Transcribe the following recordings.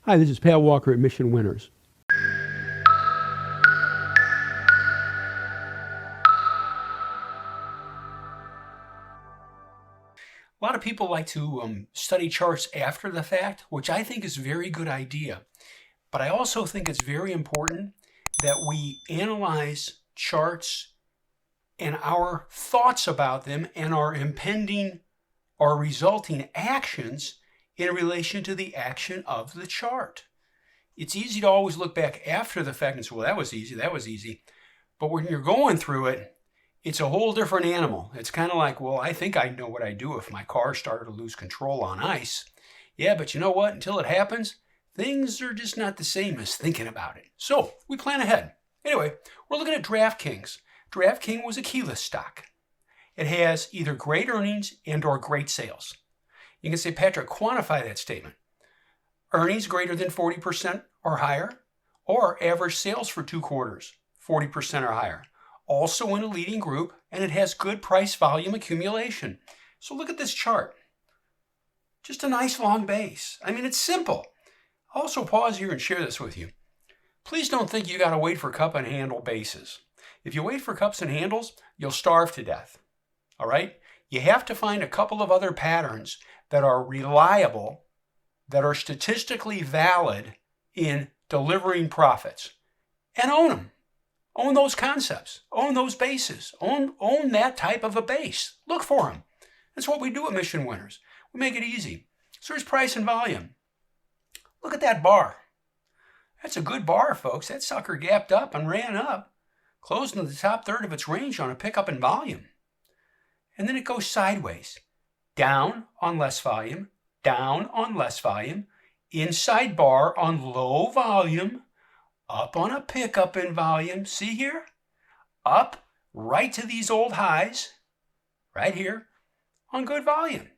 Hi, this is Pat Walker at MissionWinners. A lot of people like to study charts after the fact, which I think is a very good idea. But I also think it's very important that we analyze charts and our thoughts about them and our impending or resulting actions in relation to the action of the chart. It's easy to always look back after the fact and say, well, that was easy. But when you're going through it, it's a whole different animal. It's kind of like, well, I think I know what I'd do if my car started to lose control on ice. Yeah, but you know what? Until it happens, things are just not the same as thinking about it. So we plan ahead. Anyway, we're looking at DraftKings. DraftKings was a keyless stock. It has either great earnings and or great sales. You can say, Patrick, quantify that statement. Earnings greater than 40% or higher, or average sales for 2 quarters, 40% or higher. Also in a leading group, and it has good price volume accumulation. So look at this chart. Just a nice long base. I mean, it's simple. I'll also pause here and share this with you. Please don't think you got to wait for cup and handle bases. If you wait for cups and handles, you'll starve to death. All right? You have to find a couple of other patterns that are reliable, that are statistically valid in delivering profits, and own them. Own those concepts, own those bases, own that type of a base. Look for them. That's what we do at MissionWinners. We make it easy. So there's price and volume. Look at that bar. That's a good bar, folks. That sucker gapped up and ran up, closed in the top third of its range on a pickup in volume. And then it goes sideways. Down on less volume, down on less volume, inside bar on low volume, up on a pickup in volume. See here? Up right to these old highs, right here, on good volume.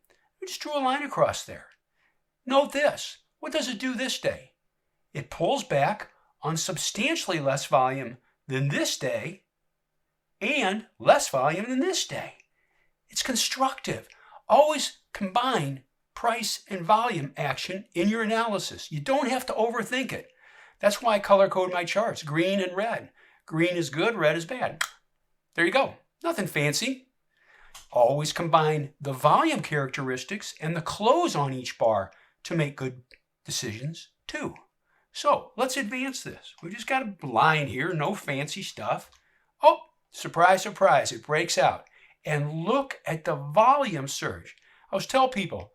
We just drew a line across there. Note this. What does it do this day? It pulls back on substantially less volume than this day and less volume than this day. It's constructive. Always combine price and volume action in your analysis. You don't have to overthink it. That's why I color code my charts, green and red. Green is good, red is bad. There you go. Nothing fancy. Always combine the volume characteristics and the close on each bar to make good decisions too. So let's advance this. We just got a line here, no fancy stuff. Oh, surprise, surprise, it breaks out. And look at the volume surge. I always tell people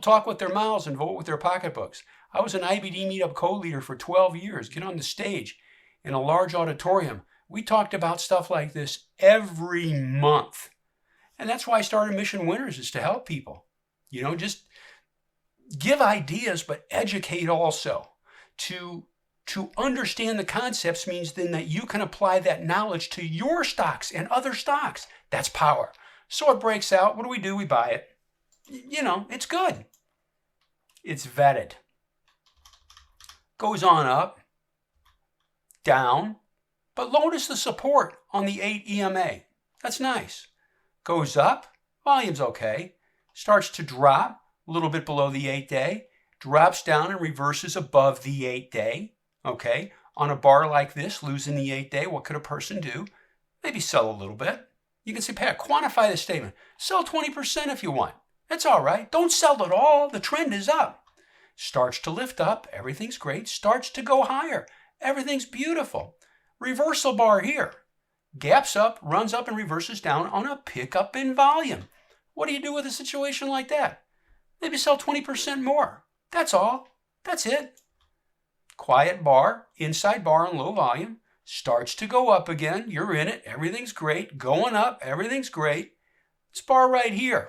talk with their mouths and vote with their pocketbooks. I was an IBD meetup co-leader for 12 years. Get on the stage in a large auditorium. We talked about stuff like this every month. And that's why I started MissionWinners, is to help people. You know, just give ideas, but educate also. To understand the concepts means then that you can apply that knowledge to your stocks and other stocks. That's power. So it breaks out. What do? We buy it. You know, it's good. It's vetted. Goes on up, down, but notice the support on the 8 EMA. That's nice. Goes up, volume's okay. Starts to drop a little bit below the 8-day, drops down and reverses above the 8-day. Okay, on a bar like this, losing the 8-day, what could a person do? Maybe sell a little bit. You can say, Pat, quantify the statement. Sell 20% if you want. That's all right. Don't sell it all. The trend is up. Starts to lift up. Everything's great. Starts to go higher. Everything's beautiful. Reversal bar here. Gaps up, runs up, and reverses down on a pickup in volume. What do you do with a situation like that? Maybe sell 20% more. That's all. That's it. Quiet bar, inside bar on low volume. Starts to go up again. You're in it. Everything's great. Going up. Everything's great. This bar right here.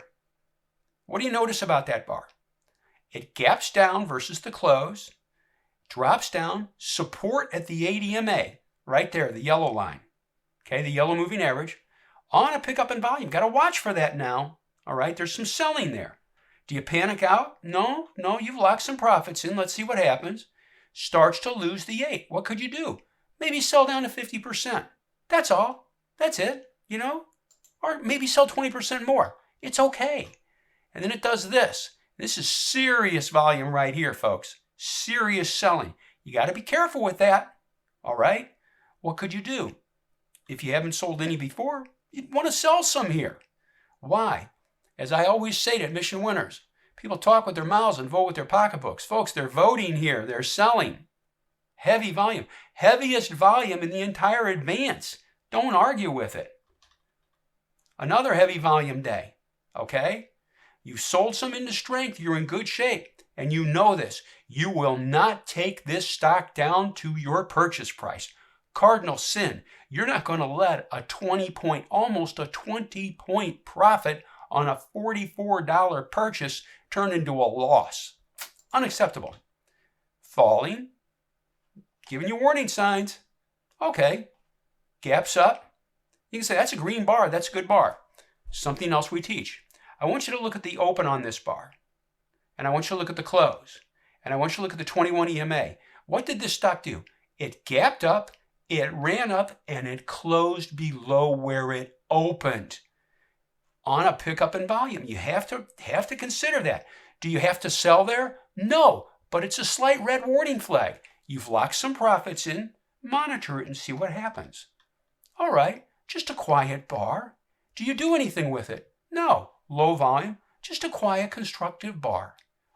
What do you notice about that bar? It gaps down versus the close, drops down, support at the 8 EMA, right there, the yellow line. Okay, the yellow moving average, on a pickup in volume. Got to watch for that now. All right, there's some selling there. Do you panic out? No, you've locked some profits in. Let's see what happens. Starts to lose the 8. What could you do? Maybe sell down to 50%. That's all. That's it, you know? Or maybe sell 20% more. It's okay. And then it does this. This is serious volume right here, folks. serious selling. You got to be careful with that. All right? What could you do? If you haven't sold any before, you'd want to sell some here. Why? As I always say to Mission Winners, people talk with their mouths and vote with their pocketbooks. Folks, they're voting here. They're selling. Heavy volume. Heaviest volume in the entire advance. Don't argue with it. Another heavy volume day. Okay? You sold some into strength. You're in good shape. And you know this. You will not take this stock down to your purchase price. Cardinal sin. You're not going to let a 20-point, almost a 20-point profit on a $44 purchase turn into a loss. Unacceptable. Falling. Giving you warning signs. Okay. Gaps up. You can say, that's a green bar. That's a good bar. Something else we teach. I want you to look at the open on this bar. And I want you to look at the close. And I want you to look at the 21 EMA. What did this stock do? It gapped up, it ran up, and it closed below where it opened on a pickup in volume. You have to consider that. Do you have to sell there? No, but it's a slight red warning flag. You've locked some profits in. Monitor it and see what happens. All right, just a quiet bar. Do you do anything with it? No, low volume, just a quiet, constructive bar.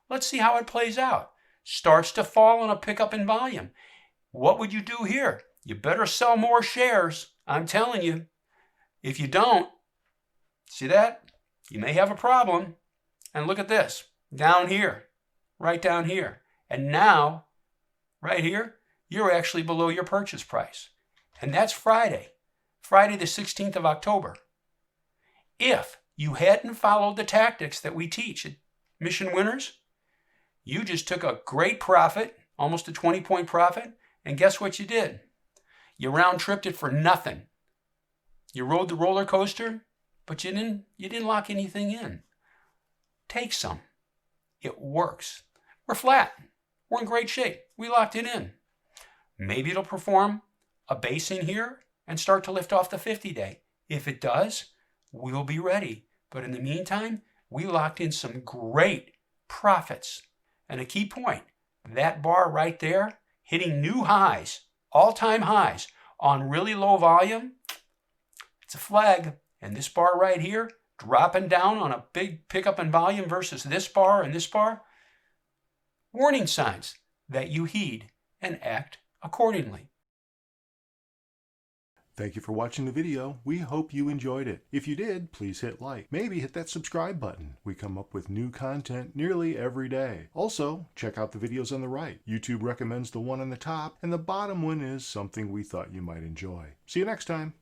Let's see how it plays out. Starts to fall on a pickup in volume. What would you do here? You better sell more shares. I'm telling you. If you don't, see that? You may have a problem. And look at this. Down here. Right down here. And now, right here, you're actually below your purchase price. And that's Friday. Friday the 16th of October. If you hadn't followed the tactics that we teach at Mission Winners, you just took a great profit, almost a 20-point profit, and guess what you did? You round-tripped it for nothing. You rode the roller coaster, but you didn't lock anything in. Take some. It works. We're flat. We're in great shape. We locked it in. Maybe it'll perform a base in here and start to lift off the 50-day. If it does, we'll be ready. But in the meantime, we locked in some great profits. And a key point, that bar right there, hitting new highs, all-time highs, on really low volume, it's a flag. And this bar right here, dropping down on a big pickup in volume versus this bar and this bar, warning signs that you heed and act accordingly. Thank you for watching the video. We hope you enjoyed it. If you did, please hit like. Maybe hit that subscribe button. We come up with new content nearly every day. Also, check out the videos on the right. YouTube recommends the one on the top, and the bottom one is something we thought you might enjoy. See you next time.